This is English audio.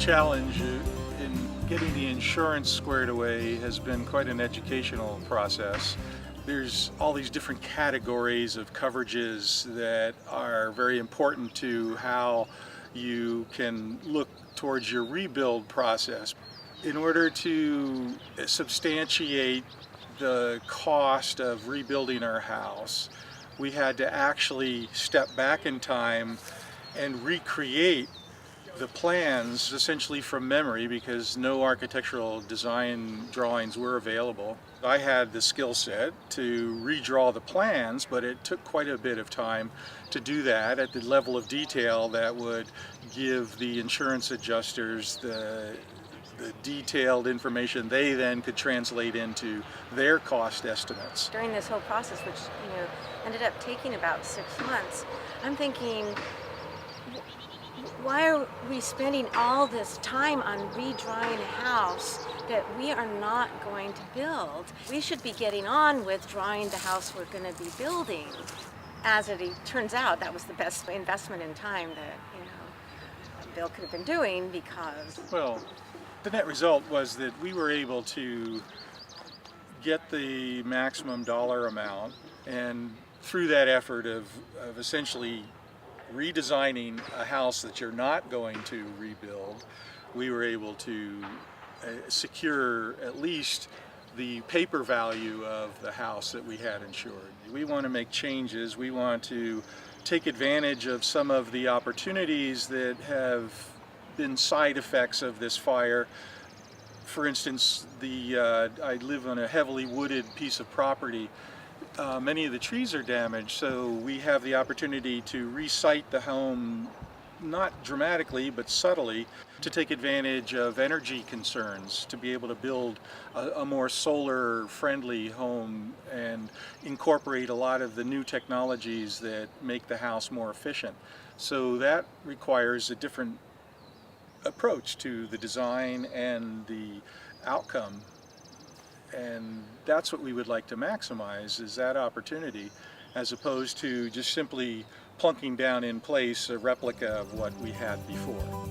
challenge in getting the insurance squared away has been quite an educational process. There's all these different categories of coverages that are very important to how you can look towards your rebuild process. In order to substantiate the cost of rebuilding our house, we had to actually step back in time and recreate the plans essentially from memory because no architectural design drawings were available. I had the skill set to redraw the plans, but it took quite a bit of time to do that at the level of detail that would give the insurance adjusters the detailed information they then could translate into their cost estimates. During this whole process, which ended up taking about 6 months, I'm thinking, why are we spending all this time on redrawing a house that we are not going to build? We should be getting on with drawing the house we're going to be building. As it turns out, that was the best investment in time that Bill could have been doing because... Well, the net result was that we were able to get the maximum dollar amount, and through that effort of essentially redesigning a house that you're not going to rebuild, we were able to secure at least the paper value of the house that we had insured. We want to make changes. We want to take advantage of some of the opportunities that have been side effects of this fire. For instance, I live on a heavily wooded piece of property. Many of the trees are damaged, so we have the opportunity to re-site the home, not dramatically but subtly, to take advantage of energy concerns, to be able to build a more solar friendly home and incorporate a lot of the new technologies that make the house more efficient. So that requires a different approach to the design and the outcome, and that's what we would like to maximize, is that opportunity, as opposed to just simply plunking down in place a replica of what we had before.